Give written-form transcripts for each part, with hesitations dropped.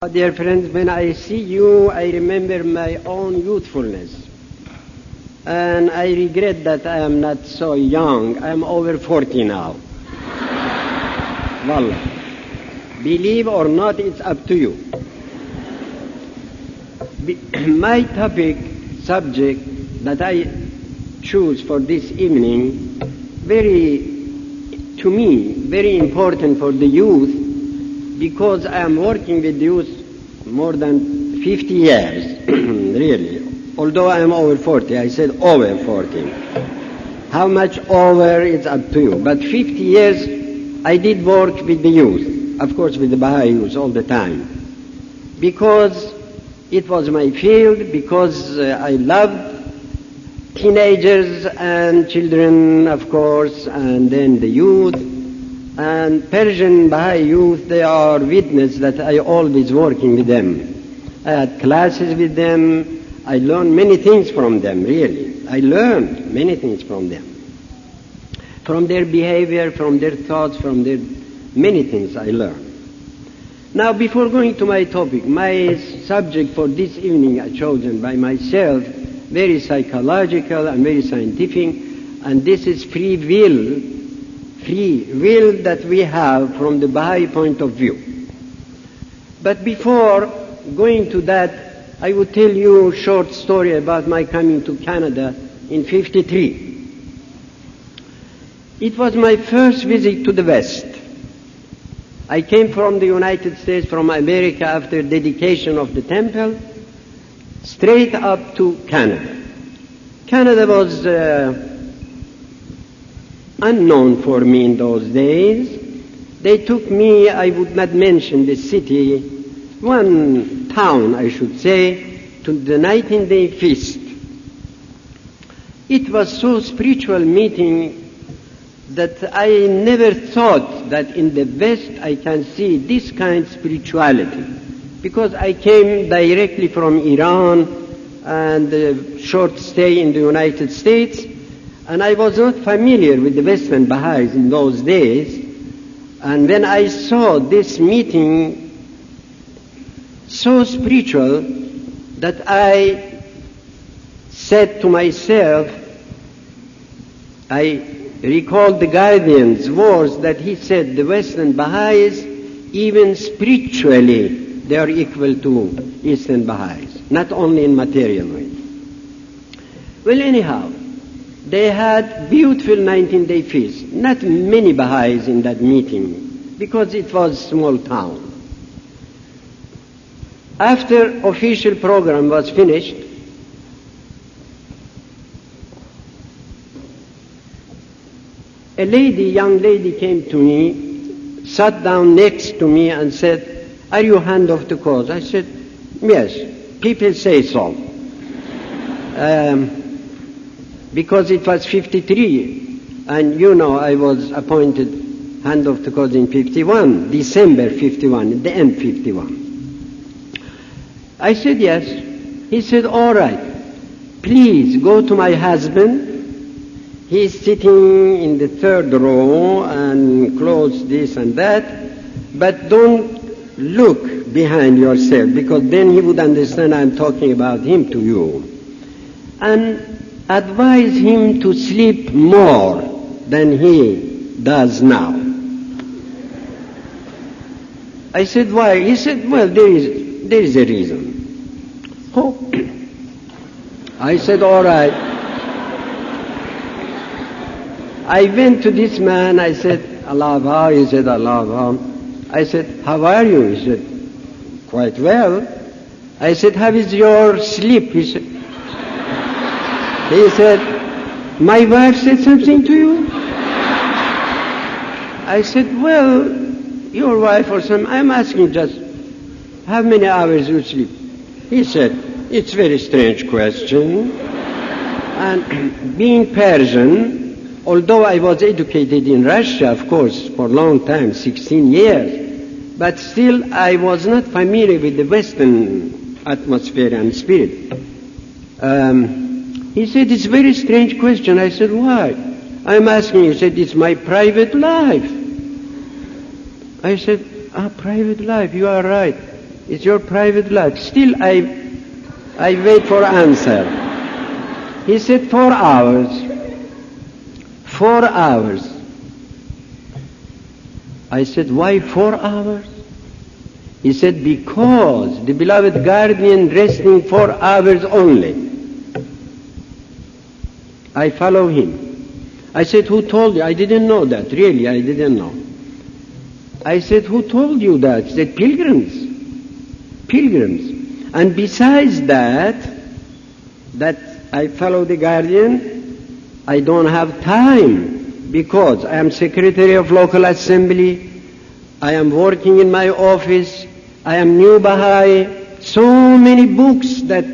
Dear friends, when I see you, I remember my own youthfulness. And I regret that I am not so young. I am over 40 now. Wallah. Believe or not, it's up to you. My subject that I choose for this evening, to me, very important for the youth, because I am working with youth more than 50 years, really. Although I am over 40, I said over 40. How much over, it's up to you. But 50 years I did work with the youth, of course with the Baha'i youth all the time. Because it was my field, because I loved teenagers and children, of course, and then the youth. And Persian Baha'i youth, they are witness that I always working with them. I had classes with them. I learned many things from them, really. I learned many things from them. From their behavior, from their thoughts, from their many things I learned. Now, before going to my topic, my subject for this evening I chosen by myself, very psychological and very scientific, and this is free will that we have from the Baha'i point of view. But before going to that, I will tell you a short story about my coming to Canada in 1953. It was my first visit to the West. I came from the United States, from America, after dedication of the temple, straight up to Canada. Canada was unknown for me in those days. They took me, I would not mention the city, one town I should say, to the 19-day feast. It was so spiritual meeting that I never thought that in the West I can see this kind of spirituality. Because I came directly from Iran and a short stay in the United States, and I was not familiar with the Western Baha'is in those days. And when I saw this meeting so spiritual, that I said to myself, I recalled the guardian's words that he said, the Western Baha'is, even spiritually, they are equal to Eastern Baha'is, not only in material ways. Well, anyhow, they had beautiful 19-day feast. Not many Baha'is in that meeting, because it was a small town. After official program was finished, a young lady came to me, sat down next to me and said, "Are you hand of the cause?" I said, "Yes, people say so." Because it was 1953, and you know I was appointed hand of the cause in 1951, December 1951, the end 1951. I said yes. He said, "All right, please go to my husband. He is sitting in the third row and close this and that, but don't look behind yourself, because then he would understand I'm talking about him to you. And advise him to sleep more than he does now." I said, "Why?" He said, "Well, there is a reason." Oh. I said, "All right." I went to this man, I said, "Allah Akbar." He said, "Allah Akbar." I said, "How are you?" He said, "Quite well." I said, "How is your sleep?" He said, "My wife said something to you?" I said, "Well, your wife or some, I'm asking just how many hours you sleep." He said, "It's a very strange question." And being Persian, although I was educated in Russia, of course, for a long time, 16 years, but still I was not familiar with the Western atmosphere and spirit. He said, "It's a very strange question." I said, "Why?" "I'm asking." He said, "It's my private life." I said, "Private life, you are right. It's your private life. Still, I wait for answer. He said 4 hours. 4 hours. I said, why 4 hours? He said, because the beloved guardian resting 4 hours only. I follow him. I said, who told you? I didn't know that. Really, I didn't know. I said, who told you that? He said, pilgrims. Pilgrims. And besides that I follow the guardian, I don't have time because I am secretary of local assembly, I am working in my office, I am new Baha'i, so many books that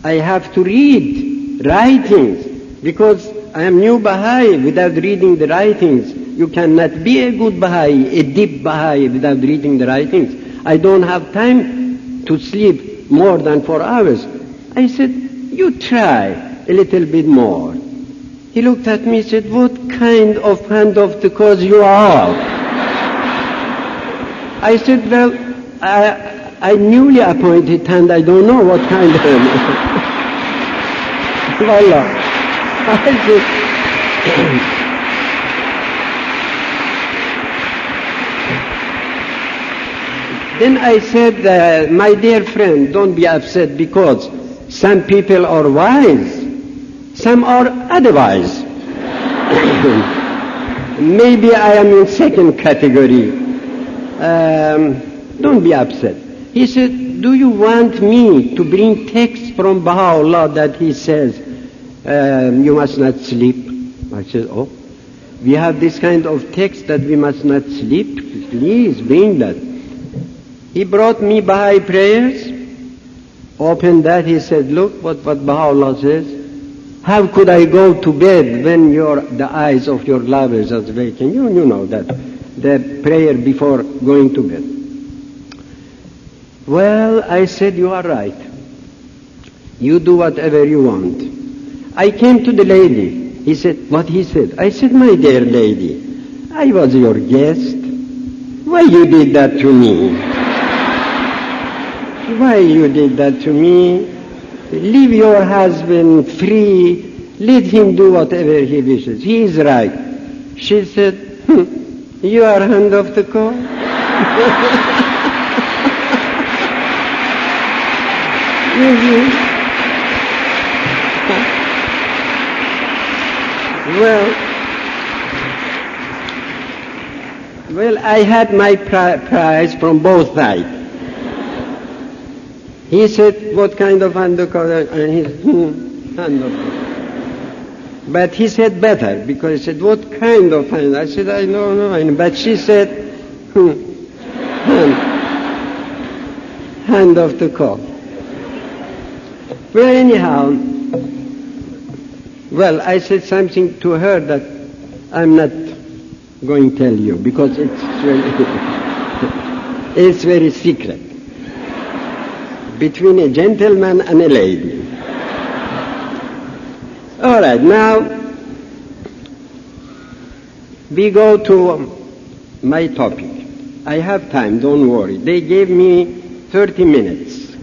I have to read, writings, because I am new Baha'i. Without reading the writings, you cannot be a good Baha'i, a deep Baha'i without reading the writings. I don't have time to sleep more than 4 hours. I said, you try a little bit more. He looked at me and said, what kind of hand of the cause you are? I said, well, I newly appointed and I don't know what kind of Wallah. I said, then I said, my dear friend, don't be upset because some people are wise, some are otherwise. Maybe I am in second category. Don't be upset. He said, do you want me to bring text from Baha'u'llah that he says, you must not sleep? I said, oh, we have this kind of text that we must not sleep. Please bring that. He brought me Baha'i prayers, opened that, he said, look what Baha'u'llah says. How could I go to bed when the eyes of your lovers are vacant? You know that, the prayer before going to bed. Well, I said, you are right. You do whatever you want. I came to the lady. He said, what he said? I said, my dear lady, I was your guest. Why you did that to me? Why you did that to me? Leave your husband free. Let him do whatever he wishes. He is right. She said, you are hand of the call. Well, I had my prize from both sides. He said, what kind of hand of call? And he said, hand of call. But he said better, because he said, what kind of hand? I said, I don't know. But she said, hand of the call. Well, anyhow, I said something to her that I'm not going to tell you, because it's very secret. Between a gentleman and a lady. All right, now we go to my topic. I have time, don't worry. They gave me 30 minutes,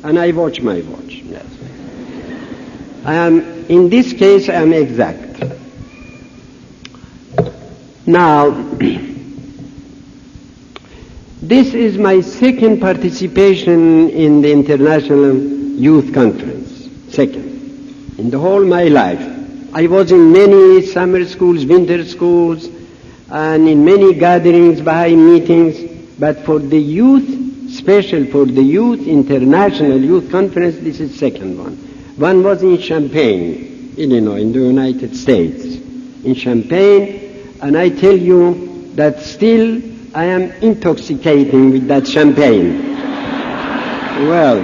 and I watch my watch. Yes. In this case, I am exact. Now, this is my second participation in the International Youth Conference. Second. In the whole my life. I was in many summer schools, winter schools, and in many gatherings, Baha'i meetings, but for the youth, special for the youth, International Youth Conference, this is second one. One was in Champaign, Illinois, in the United States. In Champaign, and I tell you that still I am intoxicating with that champagne. Well,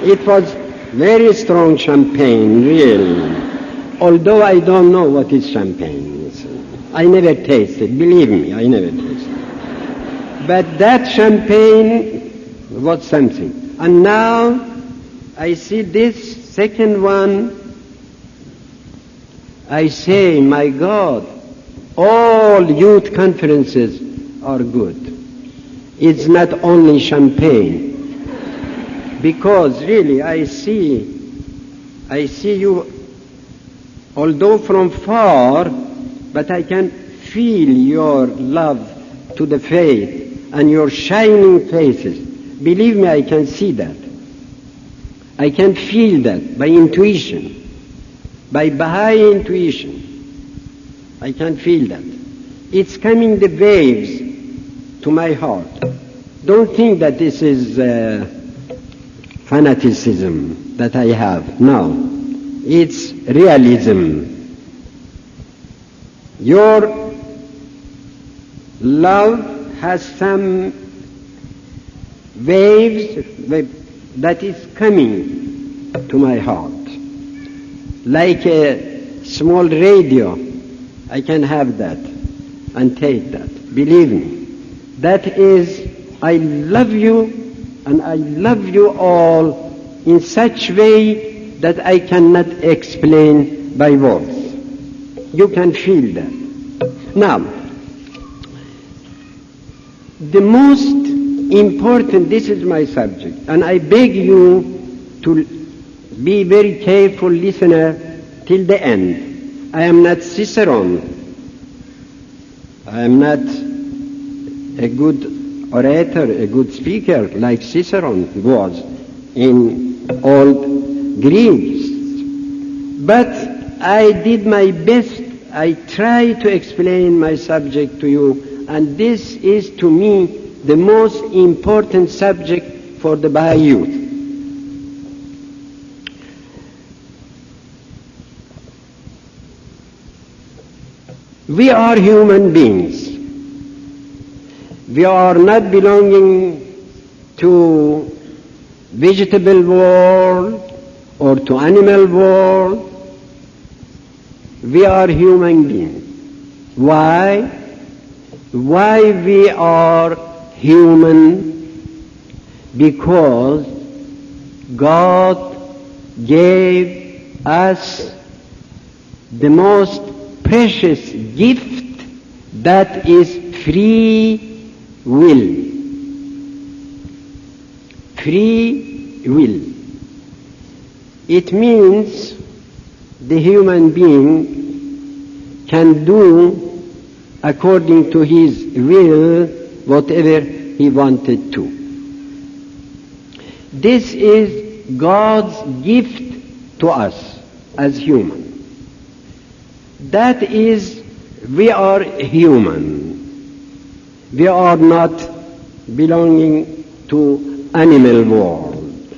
it was very strong champagne, really. Although I don't know what is champagne. I never tasted, believe me, I never tasted. But that champagne was something. And now I see this second one. I say, my God, all youth conferences are good. It's not only champagne. because really I see you, although from far, but I can feel your love to the faith and your shining faces. Believe me, I can see that. I can feel that by intuition, by Baha'i intuition. I can feel that. It's coming the waves to my heart. Don't think that this is fanaticism that I have. No, it's realism. Your love has some waves that is coming to my heart. Like a small radio, I can have that and take that. Believe me. That is, I love you and I love you all in such way that I cannot explain by words. You can feel that. Now, the most important, this is my subject, and I beg you to be very careful listener till the end. I am not Cicerone. I am not a good orator, a good speaker like Cicerone was in old Greece. But I did my best. I tried to explain my subject to you, and this is to me the most important subject for the Baha'i youth. We are human beings. We are not belonging to vegetable world or to animal world. We are human beings. Why? Why we are human? Because God gave us the most precious gift, that is free will. Free will. It means the human being can do according to his will whatever he wanted to. This is God's gift to us as human. That is, we are human. We are not belonging to animal world.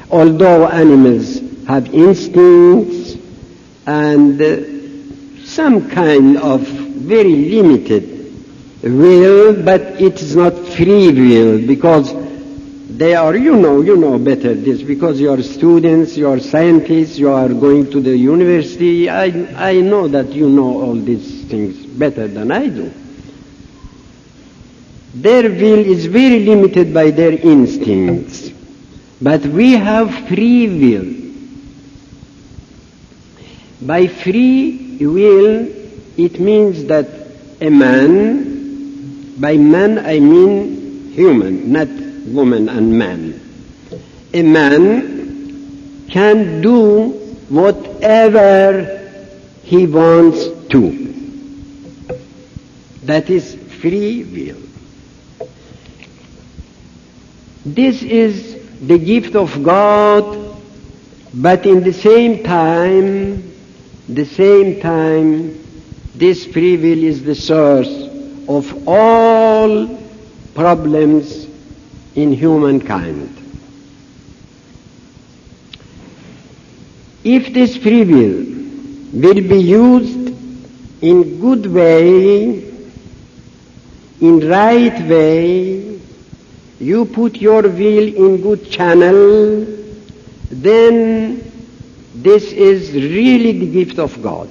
Although animals have instincts and some kind of very limited will, but it is not free will, because they are, you know better this, because you are students, you are scientists, you are going to the university. I know that you know all these things better than I do. Their will is very limited by their instincts, but we have free will. By free will, it means that a man, by man I mean human, not woman and man. A man can do whatever he wants to. That is free will. This is the gift of God, but in the same time, this free will is the source of all problems in humankind. If this free will be used in good way, in right way, you put your will in good channel, then this is really the gift of God.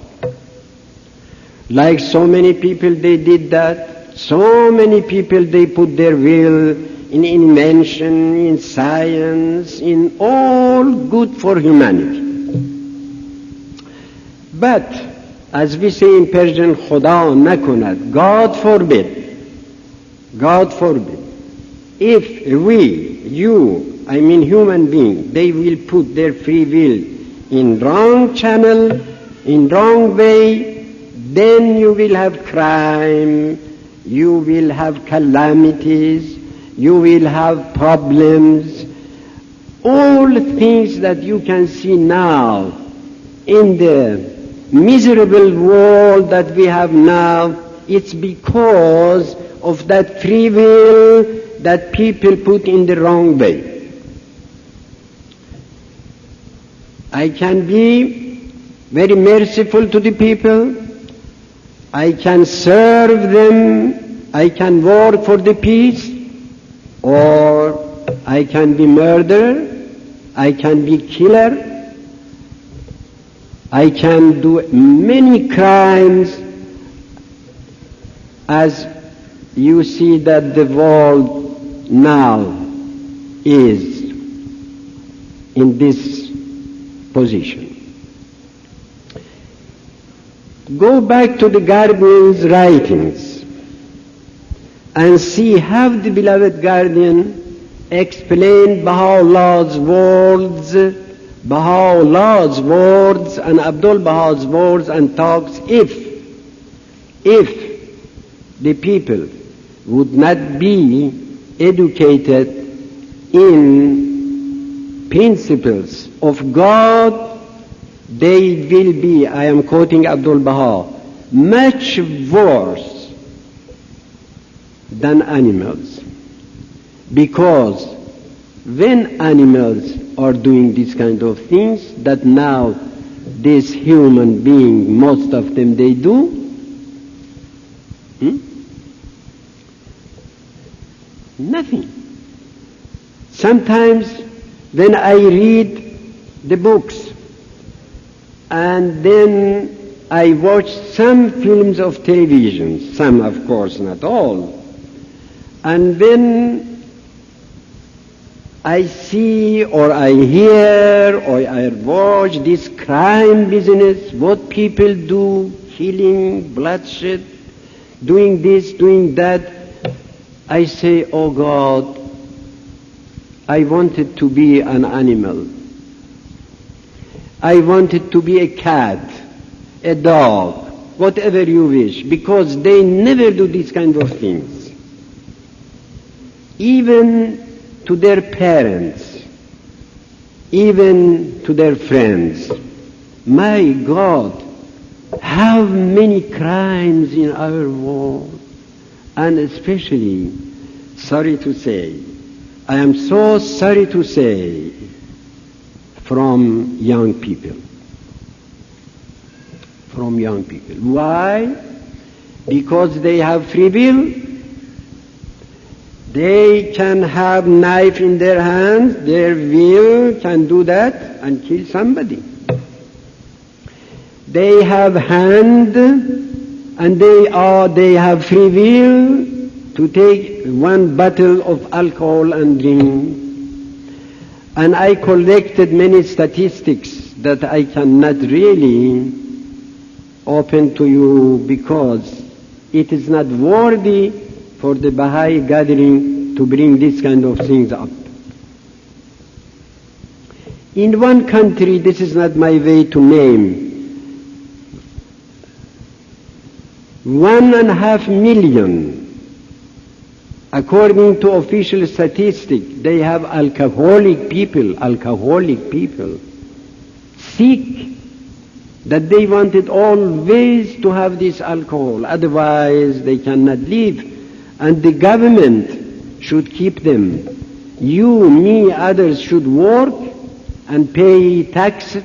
Like so many people they did that, so many people they put their will in invention, in science, in all good for humanity. But, as we say in Persian, Khuda nakunad, God forbid, God forbid, if we, you, I mean human being, they will put their free will in wrong channel, in wrong way, then you will have crime, you will have calamities, you will have problems. All things that you can see now in the miserable world that we have now, it's because of that free will that people put in the wrong way. I can be very merciful to the people, I can serve them, I can work for the peace, or I can be murderer, I can be killer, I can do many crimes, as you see that the world now is in this position. Go back to the guardian's writings and see how the beloved guardian explained Baha'u'llah's words and Abdul Baha's words and talks. If the people would not be educated in principles of God, they will be, I am quoting Abdul Baha, much worse than animals. Because when animals are doing this kind of things that now this human being, most of them they do, nothing. Sometimes when I read the books and then I watch some films of television, some of course not all, and then I see or I hear or I watch this crime business, what people do, killing, bloodshed, doing this, doing that, I say, oh God, I wanted to be an animal. I wanted to be a cat, a dog, whatever you wish, because they never do these kind of things. Even to their parents, even to their friends. My God, how many crimes in our world, and especially, sorry to say, I am so sorry to say, from young people. From young people. Why? Because they have free will. They can have knife in their hands, their will can do that and kill somebody. They have hand and they have free will to take one bottle of alcohol and drink. And I collected many statistics that I cannot really open to you because it is not worthy for the Baha'i gathering to bring this kind of things up. In one country, this is not my way to name, 1.5 million, according to official statistics, they have alcoholic people, sick, that they wanted always to have this alcohol, otherwise they cannot live. And the government should keep them. You, me, others should work and pay taxes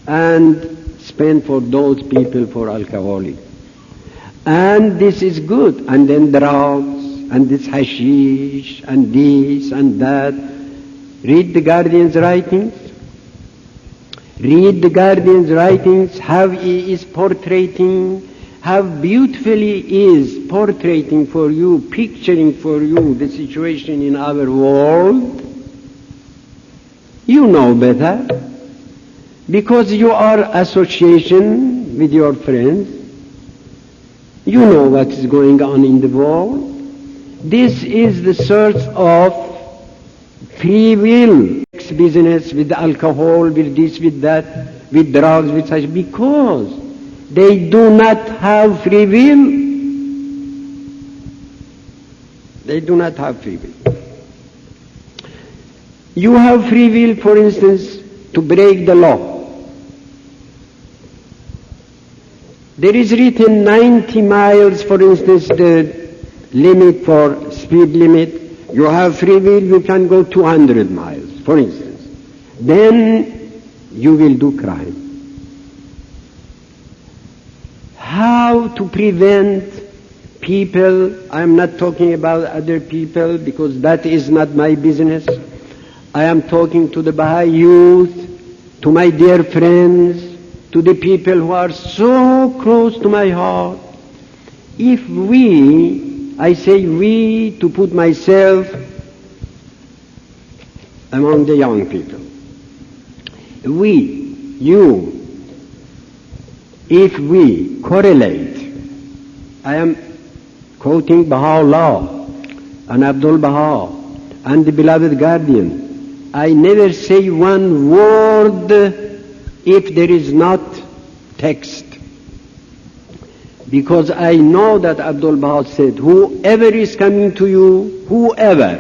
and spend for those people for alcoholic. And this is good. And then drugs, and this hashish, and this and that. Read the Guardian's writings. Read the Guardian's writings, how he is portraying, how beautifully he is portraying for you, picturing for you the situation in our world. You know better, because you are association with your friends. You know what is going on in the world. This is the source of free will, business with alcohol, with this, with that, with drugs, with such, because they do not have free will. They do not have free will. You have free will, for instance, to break the law. There is written 90 miles, for instance, the limit for speed limit. You have free will, you can go 200 miles, for instance. Then you will do crime. How to prevent people? I am not talking about other people because that is not my business. I am talking to the Baha'i youth, to my dear friends, to the people who are so close to my heart. If we, I say we to put myself among the young people, we, you, if we correlate, I am quoting Baha'u'llah and Abdul Baha and the beloved guardian, I never say one word if there is not text. Because I know that Abdul Baha said, whoever is coming to you, whoever,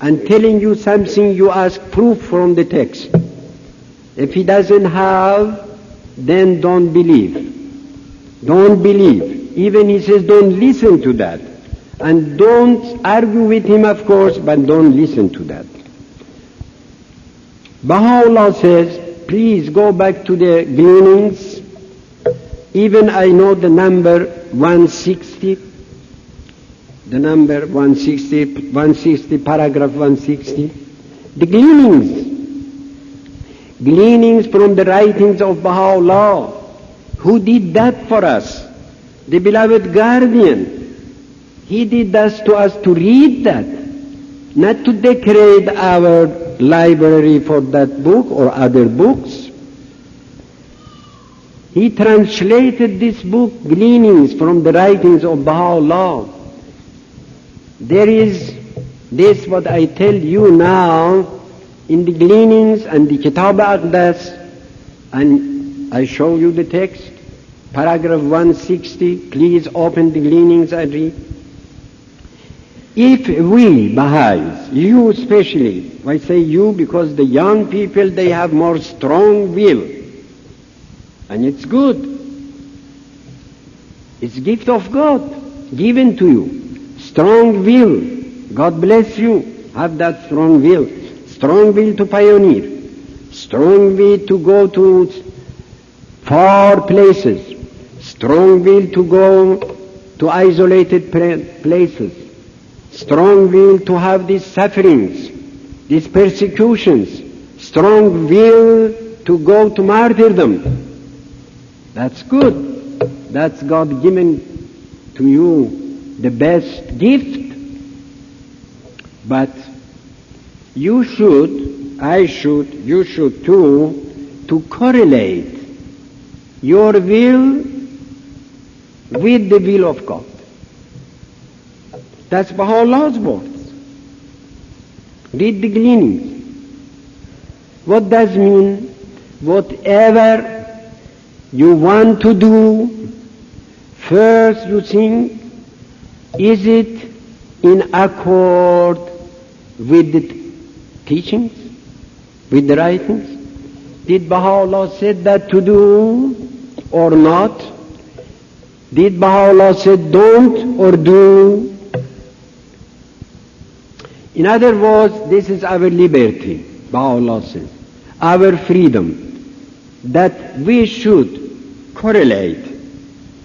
and telling you something, you ask proof from the text. If he doesn't have, then don't believe. Don't believe. Even he says don't listen to that. And don't argue with him, of course, but don't listen to that. Baha'u'llah says, please go back to the gleanings. Even I know the number 160, the number 160, paragraph 160. The gleanings from the writings of Baha'u'llah. Who did that for us? The beloved guardian. He did that to us to read that, not to decorate our library for that book or other books. He translated this book, Gleanings from the writings of Baha'u'llah. There is this what I tell you now in the Gleanings and the Kitab Aqdas, and I show you the text, paragraph 160, please open the Gleanings and read. If we, Baha'is, you especially, I say you because the young people, they have more strong will, and it's good. It's a gift of God, given to you. Strong will. God bless you. Have that strong will. Strong will to pioneer. Strong will to go to far places. Strong will to go to isolated places. Strong will to have these sufferings, these persecutions. Strong will to go to martyrdom. That's good. That's God given to you, the best gift. But you should, I should, you should too, to correlate your will with the will of God. That's Baha'u'llah's words. Read the Gleanings. What does mean? Whatever you want to do, first you think, is it in accord with the teachings, with the writings? Did Baha'u'llah say that to do or not? Did Baha'u'llah say don't or do? In other words, this is our liberty, Baha'u'llah says, our freedom, that we should correlate,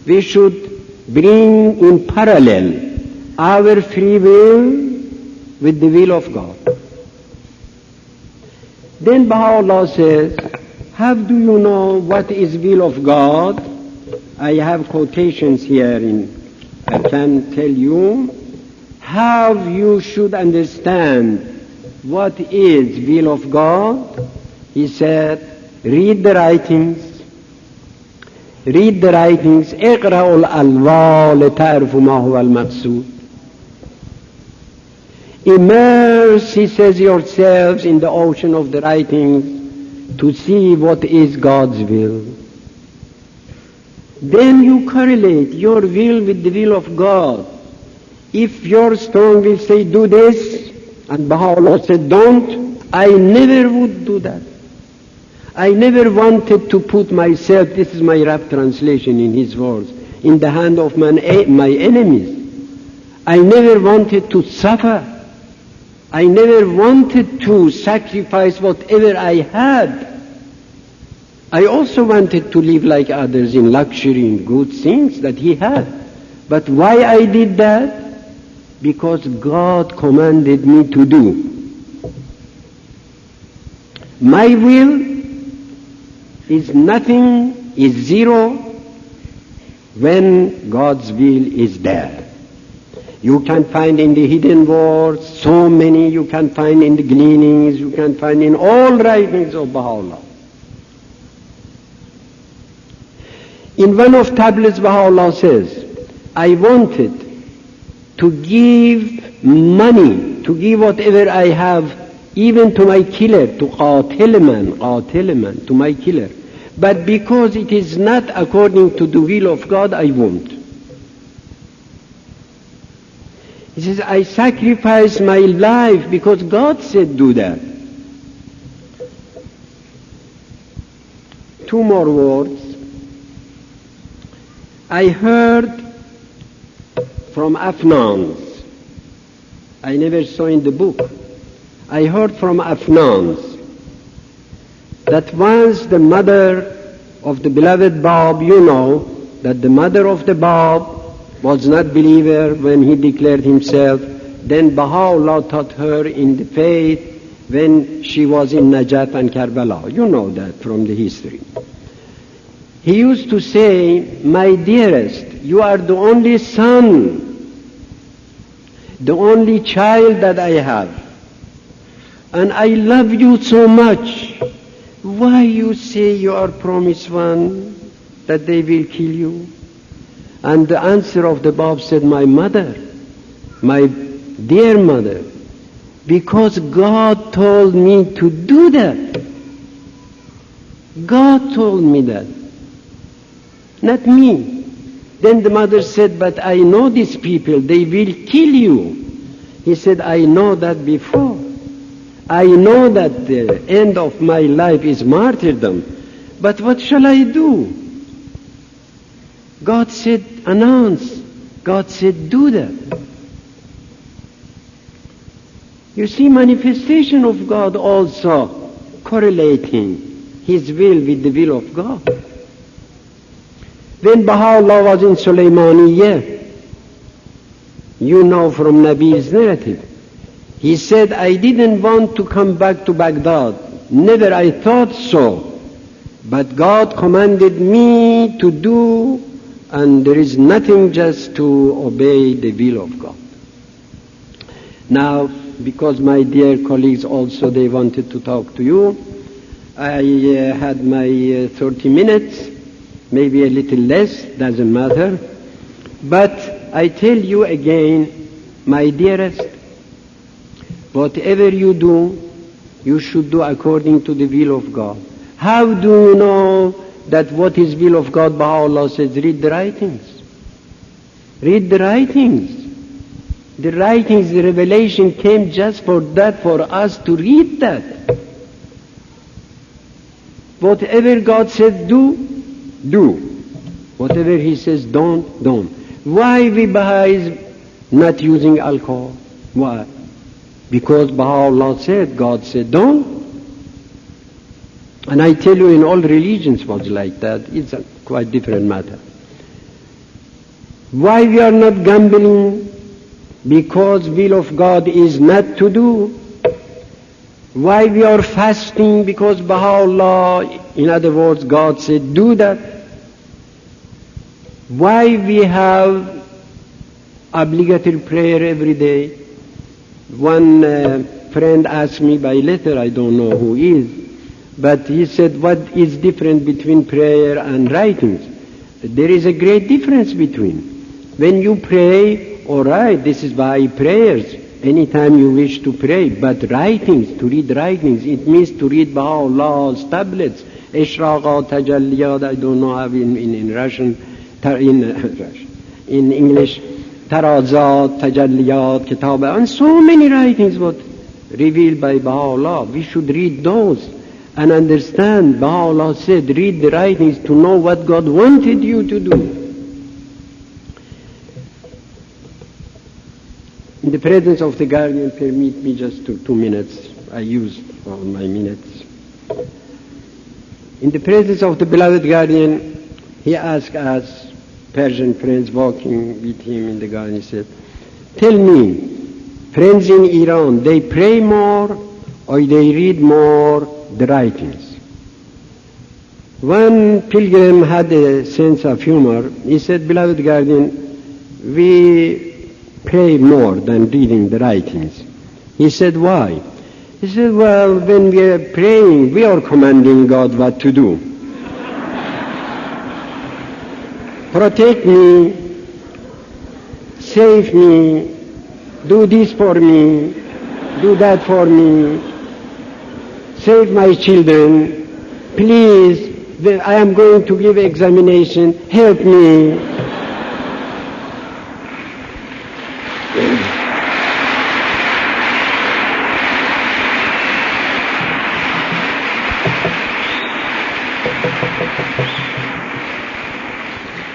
we should bring in parallel our free will with the will of God. Then Baha'u'llah says, how do you know what is will of God? I have quotations here, I can tell you how you should understand what is will of God. He said, read the writings. Read the writings. اقرأوا الألواء لتعرفوا ما هو المقصود. Immerse, he says, yourselves in the ocean of the writings to see what is God's will. Then you correlate your will with the will of God. If your strong will say do this, and Baha'u'llah said don't, I never would do that. I never wanted to put myself, this is my rough translation in his words, in the hand of my enemies. I never wanted to suffer. I never wanted to sacrifice whatever I had. I also wanted to live like others in luxury and good things that he had. But why I did that? Because God commanded me to do. My will is nothing, is zero, when God's will is there. You can find in the hidden words so many, you can find in the gleanings, you can find in all writings of Baha'u'llah. In one of tablets, Baha'u'llah says, I wanted to give money, to give whatever I have, even to my killer, to qatilaman, to my killer. But because it is not according to the will of God, I won't. He says, I sacrifice my life because God said do that. Two more words. I heard from Afnans. I never saw in the book. I heard from Afnans that once the mother of the beloved Bab, you know, that the mother of the Bab was not believer when he declared himself, then Baha'u'llah taught her in the faith when she was in Najaf and Karbala. You know that from the history. He used to say, my dearest, you are the only son, the only child that I have, and I love you so much. Why you say you are promised one, that they will kill you? And the answer of the Bab said, my mother, my dear mother, because God told me to do that. God told me that, not me. Then the mother said, but I know these people, they will kill you. He said, I know that before. I know that the end of my life is martyrdom, but what shall I do? God said, announce. God said, do that. You see, manifestation of God also correlating His will with the will of God. When Baha'u'llah was in Sulaimaniyah, you know from Nabi's narrative, he said, I didn't want to come back to Baghdad. Never I thought so. But God commanded me to do, and there is nothing just to obey the will of God. Now, because my dear colleagues also, they wanted to talk to you, I had my 30 minutes, maybe a little less, doesn't matter. But I tell you again, my dearest, whatever you do, you should do according to the will of God. How do you know that what is will of God? Baha'u'llah says, read the writings. Read the writings. The writings, the revelation came just for that, for us to read that. Whatever God says do, do. Whatever He says don't, don't. Why we Baha'is not using alcohol? Why? Because Baha'u'llah said, God said don't. And I tell you, in all religions was like that. It's a quite different matter. Why we are not gambling? Because will of God is not to do. Why we are fasting? Because Baha'u'llah, in other words, God said do that. Why we have obligatory prayer every day? One friend asked me by letter, I don't know who is, but he said, what is different between prayer and writings? There is a great difference between. When you pray, all right, this is by prayers, anytime you wish to pray. But writings, to read writings, it means to read Baha'u'llah's tablets, Ishraqat, Tajalliyat, I don't know how in Russian, in English, Tarazat, Tajalliyat, Kitab, and so many writings were revealed by Baha'u'llah. We should read those and understand. Baha'u'llah said, read the writings to know what God wanted you to do. In the presence of the guardian, permit me just 2 minutes. I used all my minutes. In the presence of the beloved guardian, he asked us, Persian friends walking with him in the garden, he said, tell me, friends in Iran, they pray more or they read more the writings? One pilgrim had a sense of humor. He said, beloved guardian, we pray more than reading the writings. He said, why? He said, well, when we are praying, we are commanding God what to do. Protect me, save me, do this for me, do that for me, save my children, please, I am going to give examination, help me.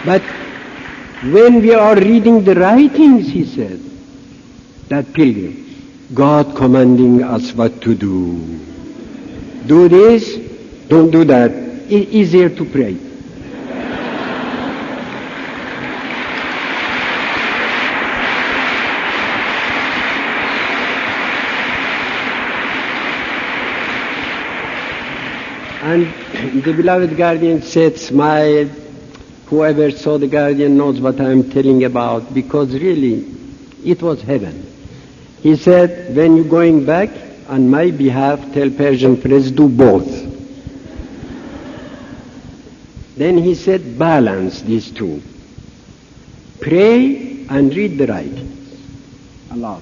But when we are reading the writings, he said, that pilgrim, God commanding us what to do. Do this, don't do that. It's easier to pray. And the beloved guardian said, smiled. Whoever saw the guardian knows what I am telling about, because really, it was heaven. He said, when you're going back, on my behalf, tell Persian friends, do both. Then he said, balance these two. Pray and read the writings. Allah.